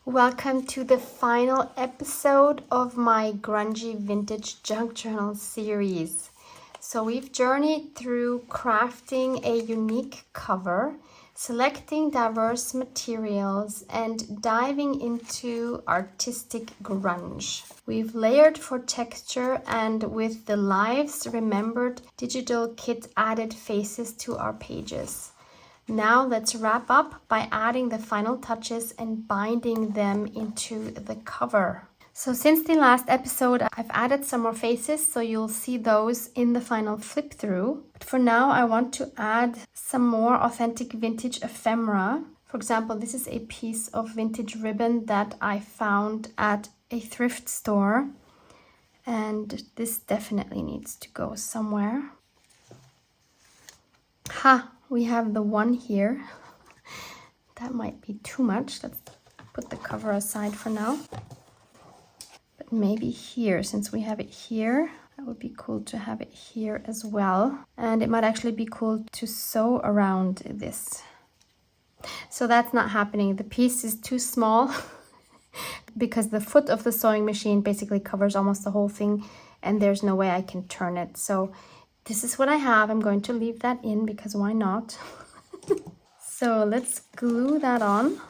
Welcome to the final episode of my Grungy Vintage Junk Journal series. So we've journeyed through crafting a unique cover, selecting diverse materials, and diving into artistic grunge. We've layered for texture, and with the lives remembered digital kit added faces to our pages. Now let's wrap up by adding the final touches and binding them into the cover. So since the last episode, I've added some more faces, so you'll see those in the final flip through. But for now, I want to add some more authentic vintage ephemera. For example, this is a piece of vintage ribbon that I found at a thrift store. And this definitely needs to go somewhere. We have the one here. That might be too much. Let's put the cover aside for now. But maybe here, since we have it here, that would be cool to have it here as well. And it might actually be cool to sew around this. So that's not happening. The piece is too small because the foot of the sewing machine basically covers almost the whole thing, and there's no way I can turn it. So this is what I have. I'm going to leave that in because why not? So let's glue that on.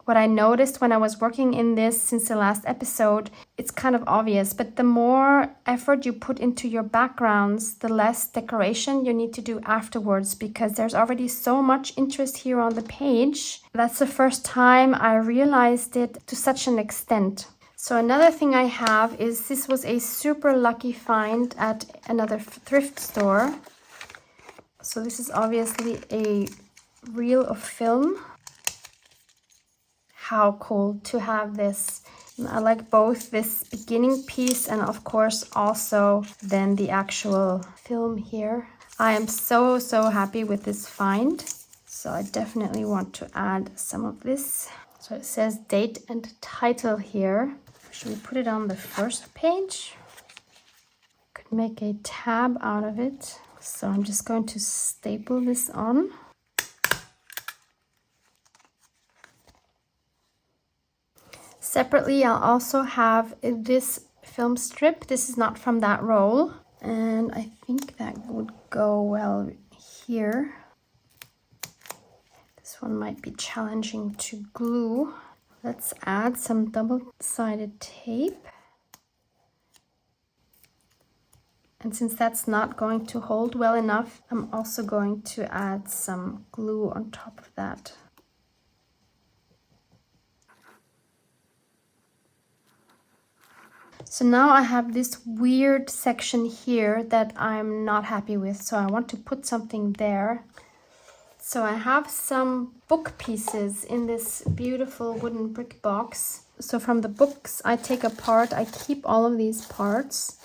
What I noticed when I was working in this since the last episode, it's kind of obvious, but the more effort you put into your backgrounds, the less decoration you need to do afterwards, because there's already so much interest here on the page. That's the first time I realized it to such an extent. So another thing I have is, this was a super lucky find at another thrift store. So this is obviously a reel of film. How cool to have this. I like both this beginning piece and of course also then the actual film here. I am so happy with this find. So I definitely want to add some of this. So it says date and title here. Should we put it on the first page? Could make a tab out of it. So I'm just going to staple this on. Separately, I'll also have this film strip. This is not from that roll, and I think that would go well here. This one might be challenging to glue. Let's add some double-sided tape. And since that's not going to hold well enough, I'm also going to add some glue on top of that. So now I have this weird section here that I'm not happy with, so I want to put something there. So I have some book pieces in this beautiful wooden brick box. So from the books I take apart, I keep all of these parts.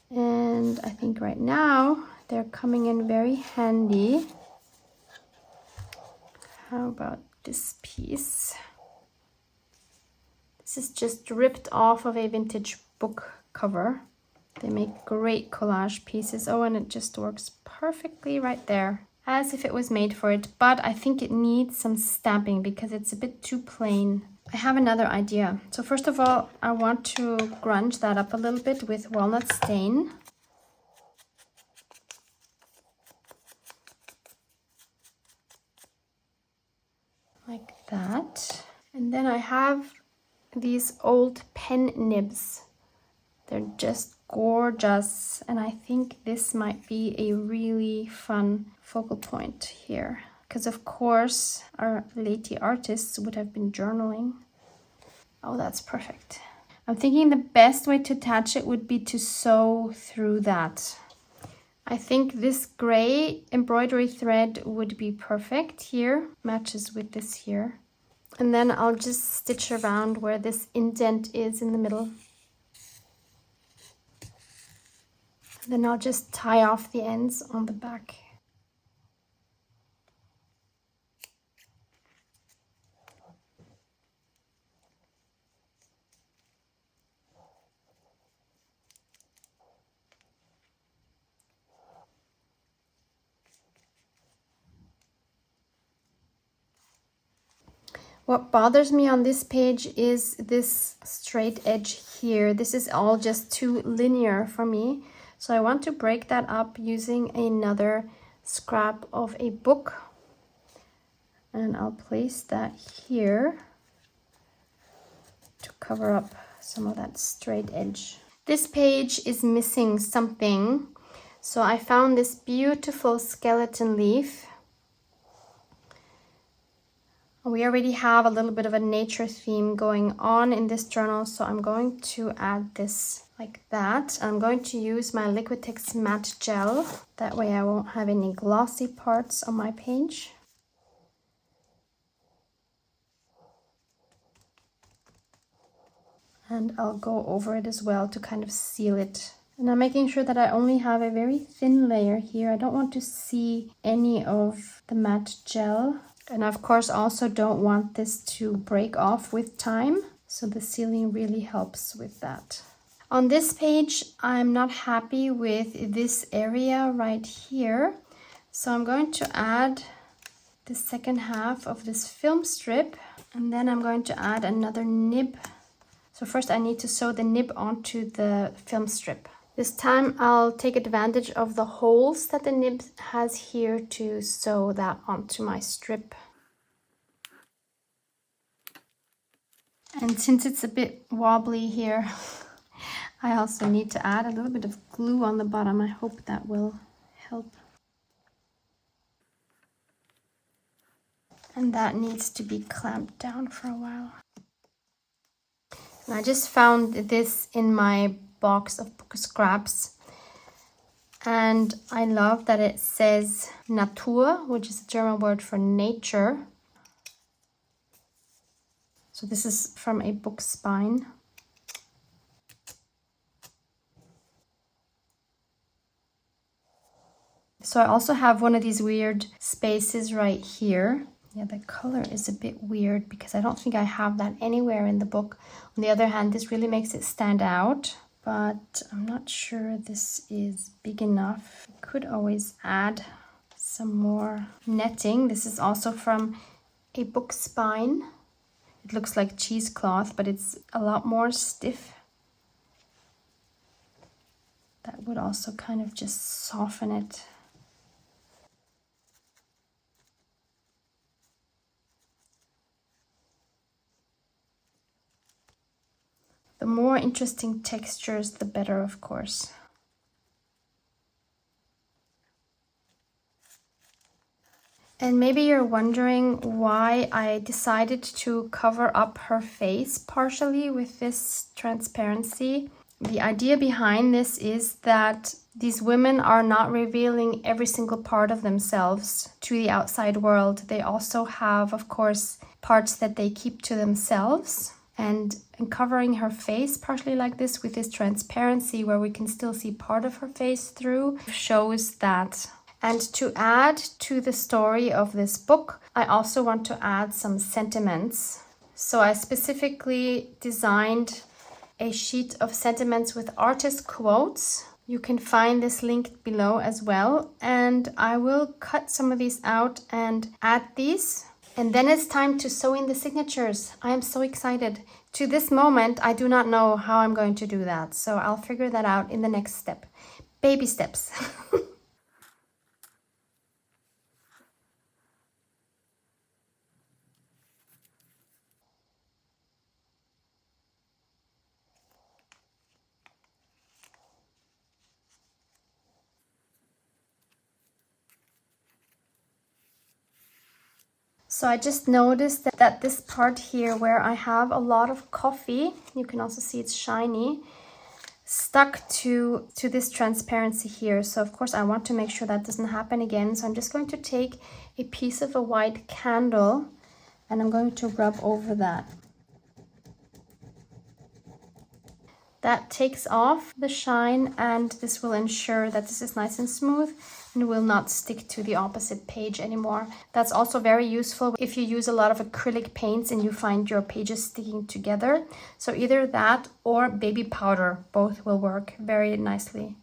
And I think right now they're coming in very handy. How about this piece? This is just ripped off of a vintage book cover. They make great collage pieces. Oh, and it just works perfectly right there, as if it was made for it. But I think it needs some stamping because it's a bit too plain. I have another idea. So first of all, I want to grunge that up a little bit with walnut stain. Like that. And then I have these old pen nibs. They're just gorgeous, and I think this might be a really fun focal point here, because of course our lady artists would have been journaling. Oh, that's perfect. I'm thinking the best way to attach it would be to sew through that. I think this gray embroidery thread would be perfect here, matches with this here. And then I'll just stitch around where this indent is in the middle. Then I'll just tie off the ends on the back. What bothers me on this page is this straight edge here. This is all just too linear for me. So I want to break that up using another scrap of a book. And I'll place that here to cover up some of that straight edge. This page is missing something. So I found this beautiful skeleton leaf. We already have a little bit of a nature theme going on in this journal, so I'm going to add this like that. I'm going to use my Liquitex matte gel. That way I won't have any glossy parts on my page. And I'll go over it as well to kind of seal it. And I'm making sure that I only have a very thin layer here. I don't want to see any of the matte gel. And of course also don't want this to break off with time. So the sealing really helps with that. On this page, I'm not happy with this area right here. So I'm going to add the second half of this film strip. And then I'm going to add another nib. So first I need to sew the nib onto the film strip. This time I'll take advantage of the holes that the nib has here to sew that onto my strip. And since it's a bit wobbly here, I also need to add a little bit of glue on the bottom. I hope that will help. And that needs to be clamped down for a while. And I just found this in my box of book scraps. And I love that it says Natur, which is a German word for nature. So this is from a book spine. So I also have one of these weird spaces right here. Yeah, the color is a bit weird because I don't think I have that anywhere in the book. On the other hand, this really makes it stand out, but I'm not sure this is big enough. I could always add some more netting. This is also from a book spine. It looks like cheesecloth, but it's a lot more stiff. That would also kind of just soften it. The more interesting textures, the better, of course. And maybe you're wondering why I decided to cover up her face partially with this transparency. The idea behind this is that these women are not revealing every single part of themselves to the outside world. They also have, of course, parts that they keep to themselves. And covering her face partially like this with this transparency where we can still see part of her face through shows that. And to add to the story of this book, I also want to add some sentiments. So I specifically designed a sheet of sentiments with artist quotes. You can find this linked below as well. And I will cut some of these out and add these. And then it's time to sew in the signatures. I am so excited. To this moment, I do not know how I'm going to do that. So I'll figure that out in the next step. Baby steps. So I just noticed that this part here where I have a lot of coffee, you can also see it's shiny, stuck to this transparency here. So of course I want to make sure that doesn't happen again. So I'm just going to take a piece of a white candle and I'm going to rub over that. That takes off the shine and this will ensure that this is nice and smooth and will not stick to the opposite page anymore. That's also very useful if you use a lot of acrylic paints and you find your pages sticking together. So either that or baby powder, both will work very nicely.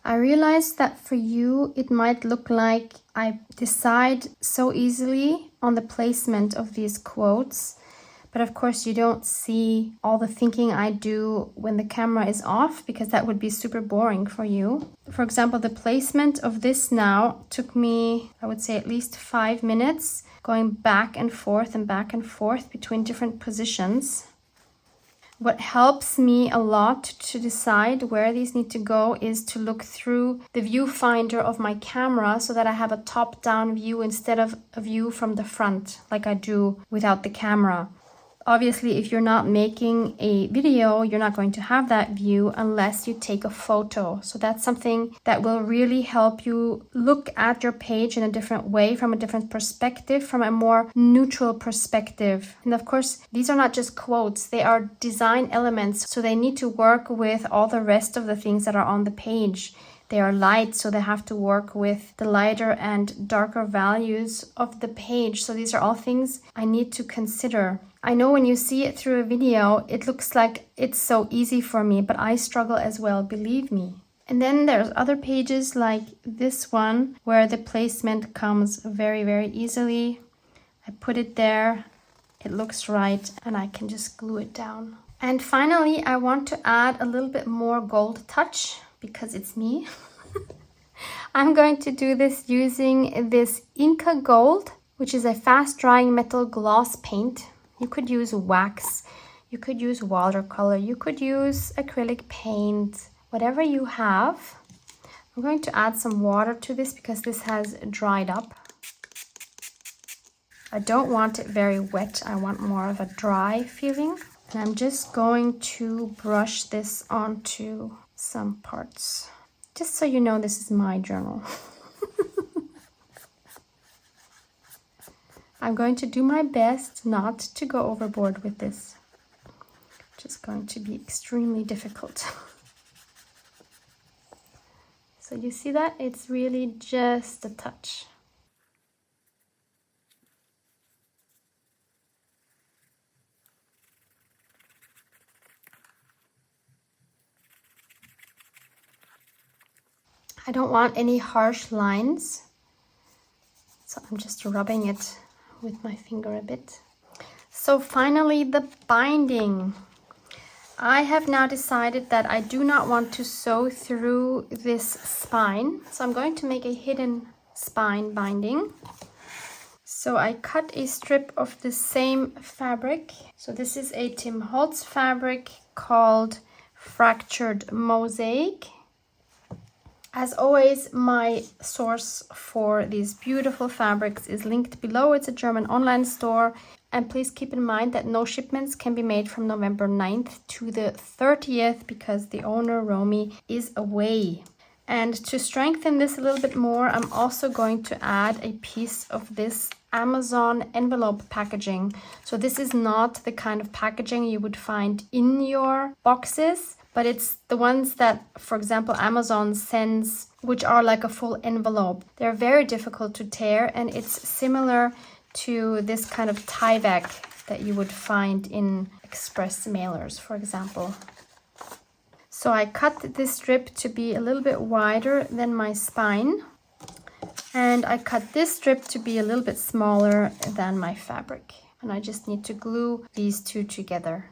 I realized that for you, it might look like I decide so easily on the placement of these quotes. But of course, you don't see all the thinking I do when the camera is off, because that would be super boring for you. For example, the placement of this now took me, I would say, at least 5 minutes, going back and forth between different positions. What helps me a lot to decide where these need to go is to look through the viewfinder of my camera so that I have a top-down view instead of a view from the front like I do without the camera. Obviously, if you're not making a video, you're not going to have that view unless you take a photo. So that's something that will really help you look at your page in a different way, from a different perspective, from a more neutral perspective. And of course, these are not just quotes, they are design elements. So they need to work with all the rest of the things that are on the page. They are light, so they have to work with the lighter and darker values of the page. So these are all things I need to consider. I know when you see it through a video, it looks like it's so easy for me, but I struggle as well, believe me. And then there's other pages like this one where the placement comes very, very easily. I put it there, it looks right, and I can just glue it down. And finally, I want to add a little bit more gold touch, because it's me. I'm going to do this using this Inca Gold, which is a fast drying metal gloss paint. You could use wax, you could use watercolor, you could use acrylic paint, whatever you have. I'm going to add some water to this because this has dried up. I don't want it very wet, I want more of a dry feeling. And I'm just going to brush this onto some parts, just so you know this is my journal. I'm going to do my best not to go overboard with this, which is going to be extremely difficult. So you see that? It's really just a touch. I don't want any harsh lines, so I'm just rubbing it with my finger a bit. So finally, the binding. I have now decided that I do not want to sew through this spine, so I'm going to make a hidden spine binding. So I cut a strip of the same fabric. So this is a Tim Holtz fabric called Fractured Mosaic. As always, my source for these beautiful fabrics is linked below. It's a German online store. And please keep in mind that no shipments can be made from November 9th to the 30th because the owner, Romy, is away. And to strengthen this a little bit more, I'm also going to add a piece of this Amazon envelope packaging. So this is not the kind of packaging you would find in your boxes, but it's the ones that, for example, Amazon sends, which are like a full envelope. They're very difficult to tear, and it's similar to this kind of Tyvek that you would find in express mailers, for example. So I cut this strip to be a little bit wider than my spine, and I cut this strip to be a little bit smaller than my fabric. And I just need to glue these two together.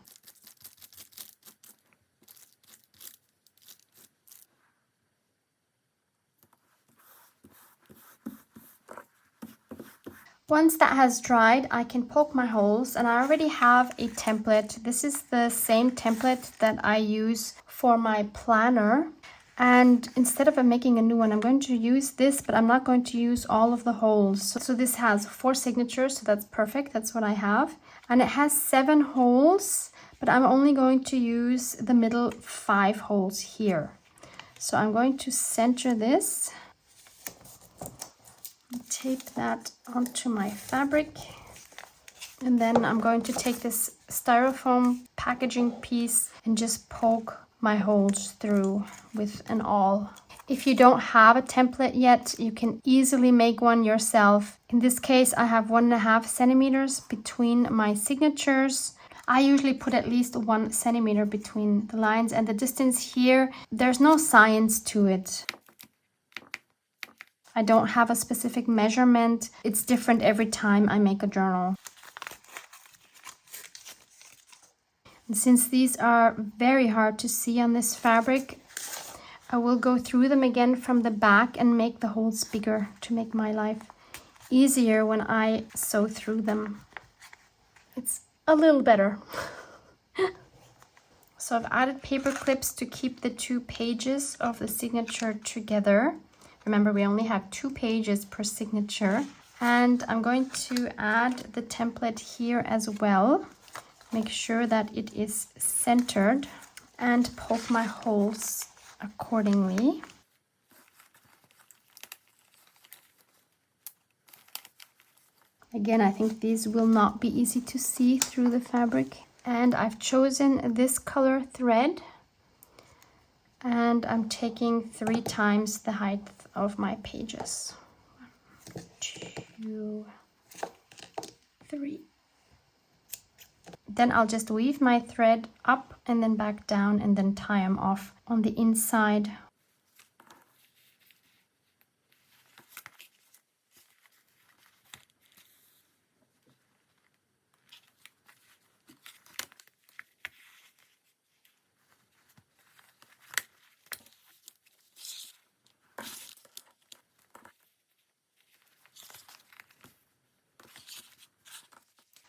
Once that has dried, I can poke my holes, and I already have a template. This is the same template that I use for my planner. And instead of making a new one, I'm going to use this, but I'm not going to use all of the holes. So this has 4 signatures, so that's perfect. That's what I have. And it has 7 holes, but I'm only going to use the middle 5 holes here. So I'm going to center this. Tape that onto my fabric, and then I'm going to take this styrofoam packaging piece and just poke my holes through with an awl. If you don't have a template yet, you can easily make one yourself. In this case, I have 1.5 centimeters between my signatures. I usually put at least 1 centimeter between the lines, and the distance here, there's no science to it. I don't have a specific measurement. It's different every time I make a journal. And since these are very hard to see on this fabric, I will go through them again from the back and make the holes bigger to make my life easier when I sew through them. It's a little better. So I've added paper clips to keep the 2 pages of the signature together. Remember, we only have 2 pages per signature. And I'm going to add the template here as well. Make sure that it is centered and poke my holes accordingly. Again, I think these will not be easy to see through the fabric. And I've chosen this color thread. And I'm taking 3 times the height of my pages. 1, 2, 3. Then I'll just weave my thread up and then back down and then tie them off on the inside.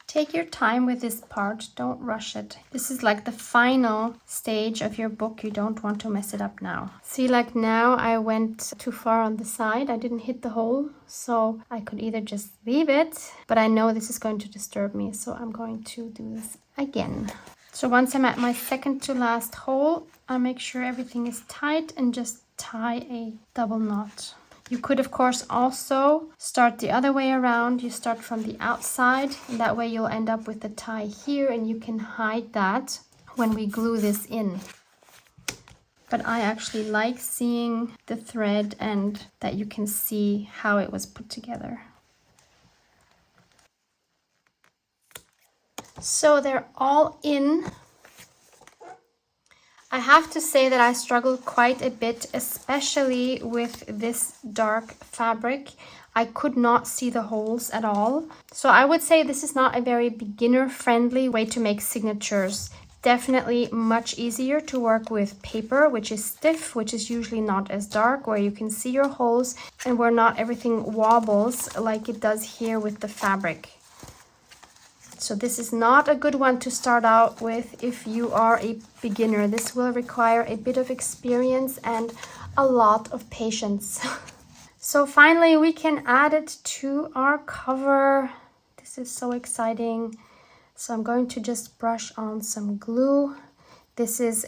Take your time with this part, don't rush it. This is like the final stage of your book. You don't want to mess it up now. See, like now I went too far on the side. I didn't hit the hole, so I could either just leave it, but I know this is going to disturb me, so I'm going to do this again. So once I'm at my second to last hole, I make sure everything is tight and just tie a double knot. You could, of course, also start the other way around. You start from the outside, and that way you'll end up with the tie here, and you can hide that when we glue this in. But I actually like seeing the thread and that you can see how it was put together. So they're all in. I have to say that I struggled quite a bit, especially with this dark fabric. I could not see the holes at all. So I would say this is not a very beginner-friendly way to make signatures. Definitely much easier to work with paper, which is stiff, which is usually not as dark, where you can see your holes and where not everything wobbles like it does here with the fabric. So this is not a good one to start out with if you are a beginner. This will require a bit of experience and a lot of patience. So finally we can add it to our cover. This is so exciting. So I'm going to just brush on some glue. This is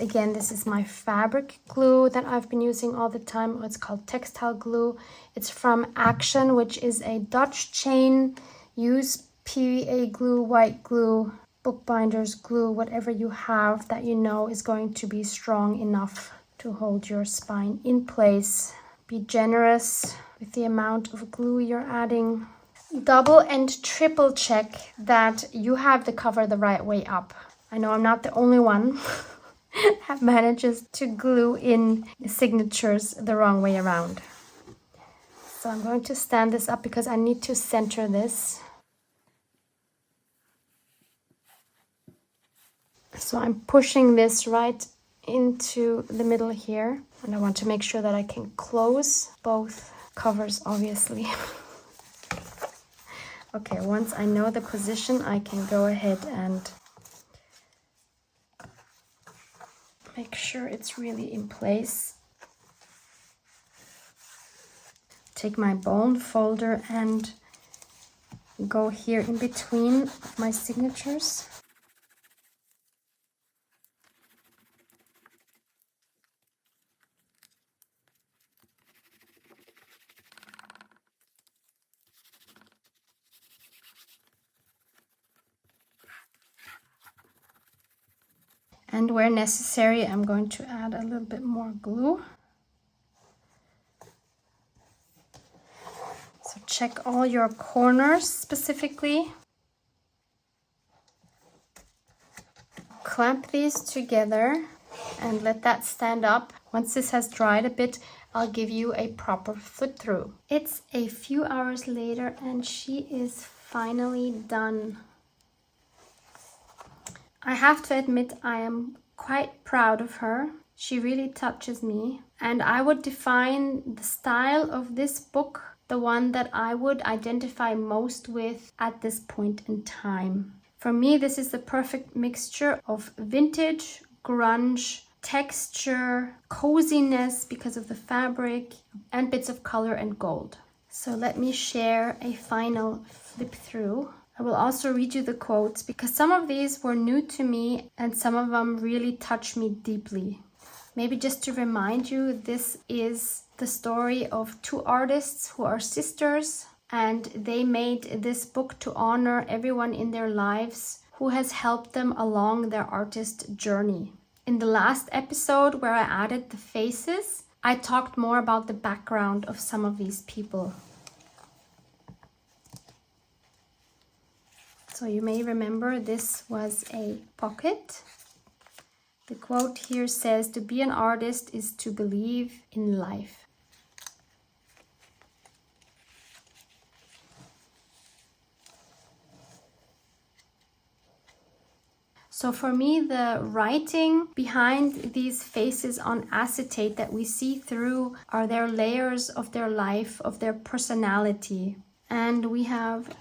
my fabric glue that I've been using all the time. It's called textile glue. It's from Action, which is a Dutch chain. Use PVA glue, white glue, bookbinders glue, whatever you have that you know is going to be strong enough to hold your spine in place. Be generous with the amount of glue you're adding. Double and triple check that you have the cover the right way up. I know I'm not the only one that manages to glue in the signatures the wrong way around. So I'm going to stand this up because I need to center this. So I'm pushing this right into the middle here, and I want to make sure that I can close both covers, obviously. Okay, once I know the position, I can go ahead and make sure it's really in place. Take my bone folder and go here in between my signatures. And where necessary, I'm going to add a little bit more glue. So check all your corners specifically. Clamp these together and let that stand up. Once this has dried a bit, I'll give you a proper flip through. It's a few hours later and she is finally done. I have to admit I am quite proud of her. She really touches me, and I would define the style of this book, the one that I would identify most with at this point in time. For me, this is the perfect mixture of vintage, grunge, texture, coziness because of the fabric, and bits of color and gold. So let me share a final flip through. I will also read you the quotes because some of these were new to me and some of them really touch me deeply. Maybe just to remind you, this is the story of two artists who are sisters, and they made this book to honor everyone in their lives who has helped them along their artist journey. In the last episode where I added the faces, I talked more about the background of some of these people. So you may remember this was a pocket. The quote here says, "To be an artist is to believe in life." So for me, the writing behind these faces on acetate that we see through are their layers of their life, of their personality. And we have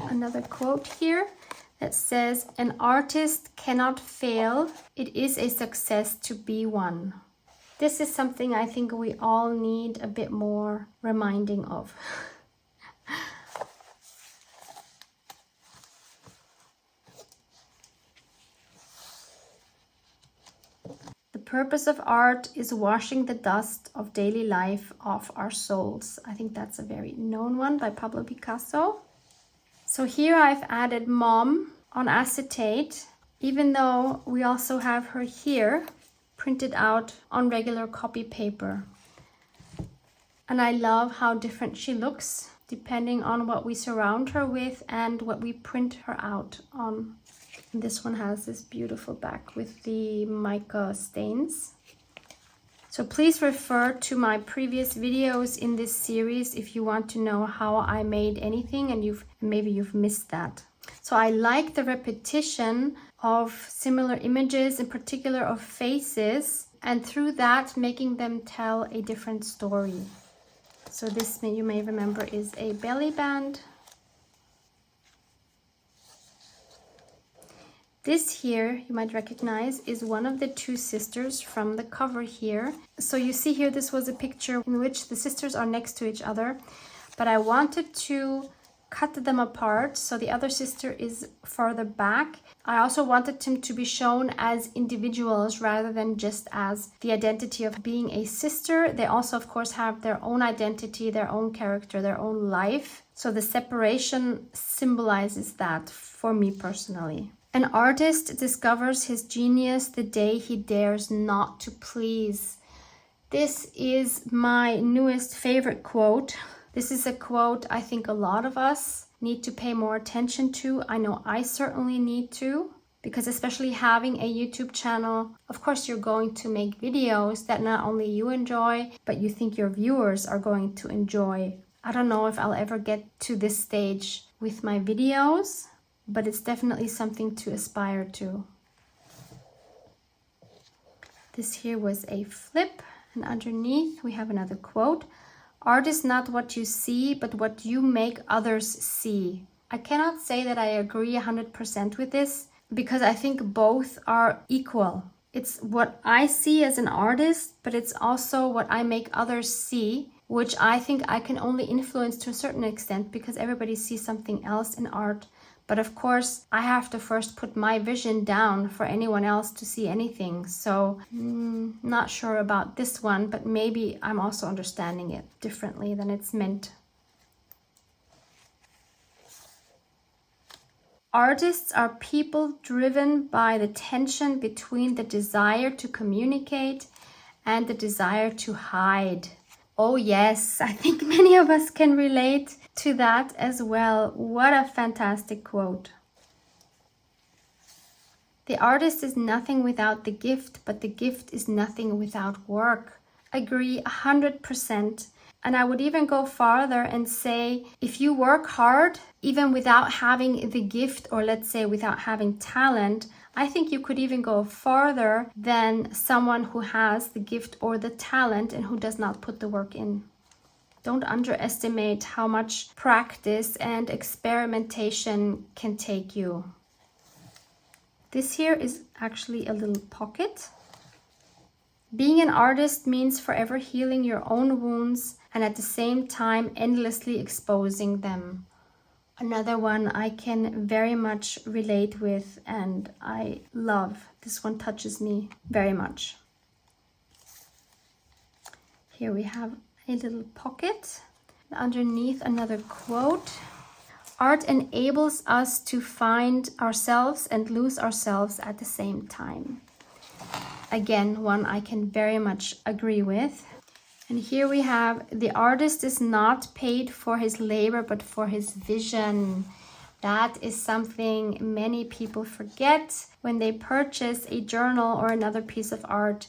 another quote here that says, "An artist cannot fail. It is a success to be one." This is something I think we all need a bit more reminding of. The purpose of art is washing the dust of daily life off our souls. I think that's a very known one by Pablo Picasso. So here I've added Mom on acetate, even though we also have her here printed out on regular copy paper. And I love how different she looks depending on what we surround her with and what we print her out on. And this one has this beautiful back with the mica stains. So please refer to my previous videos in this series if you want to know how I made anything and maybe you've missed that. So I like the repetition of similar images, in particular of faces, and through that making them tell a different story. So this, you may remember, is a belly band. This here, you might recognize, is one of the two sisters from the cover here. So you see here, this was a picture in which the sisters are next to each other, but I wanted to cut them apart. So the other sister is further back. I also wanted them to be shown as individuals rather than just as the identity of being a sister. They also, of course, have their own identity, their own character, their own life. So the separation symbolizes that for me personally. An artist discovers his genius the day he dares not to please. This is my newest favorite quote. This is a quote I think a lot of us need to pay more attention to. I know I certainly need to, because especially having a YouTube channel, of course you're going to make videos that not only you enjoy, but you think your viewers are going to enjoy. I don't know if I'll ever get to this stage with my videos, but it's definitely something to aspire to. This here was a flip, and underneath we have another quote. "Art is not what you see, but what you make others see." I cannot say that I agree 100% with this, because I think both are equal. It's what I see as an artist, but it's also what I make others see, which I think I can only influence to a certain extent, because everybody sees something else in art. But of course, I have to first put my vision down for anyone else to see anything. So, not sure about this one, but maybe I'm also understanding it differently than it's meant. Artists are people driven by the tension between the desire to communicate and the desire to hide. Oh yes, I think many of us can relate to that as well. What a fantastic quote. "The artist is nothing without the gift, but the gift is nothing without work." agree 100%. And I would even go farther and say, if you work hard, even without having the gift, or let's say without having talent, I think you could even go farther than someone who has the gift or the talent and who does not put the work in. Don't underestimate how much practice and experimentation can take you. This here is actually a little pocket. Being an artist means forever healing your own wounds and at the same time endlessly exposing them. Another one I can very much relate with and I love. This one touches me very much. Here we have a little pocket. Underneath, another quote. Art enables us to find ourselves and lose ourselves at the same time. Again, one I can very much agree with. And here we have, the artist is not paid for his labor, but for his vision. That is something many people forget when they purchase a journal or another piece of art.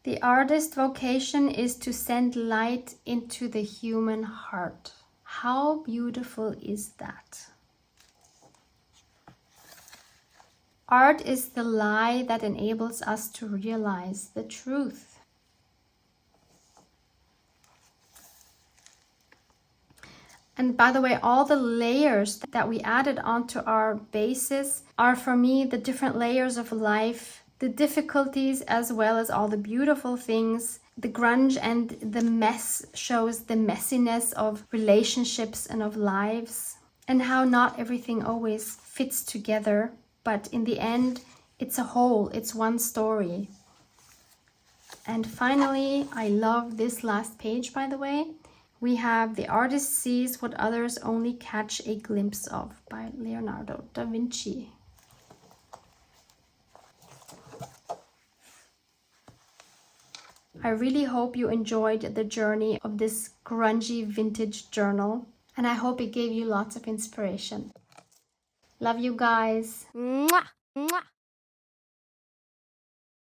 The artist's vocation is to send light into the human heart. How beautiful is that? Art is the lie that enables us to realize the truth. And by the way, all the layers that we added onto our basis are, for me, the different layers of life, the difficulties as well as all the beautiful things. The grunge and the mess shows the messiness of relationships and of lives, and how not everything always fits together, but in the end, it's a whole, it's one story. And finally, I love this last page, by the way. We have "The artist sees what others only catch a glimpse of" by Leonardo da Vinci. I really hope you enjoyed the journey of this grungy vintage journal, and I hope it gave you lots of inspiration. Love you guys. Mwah! Mwah!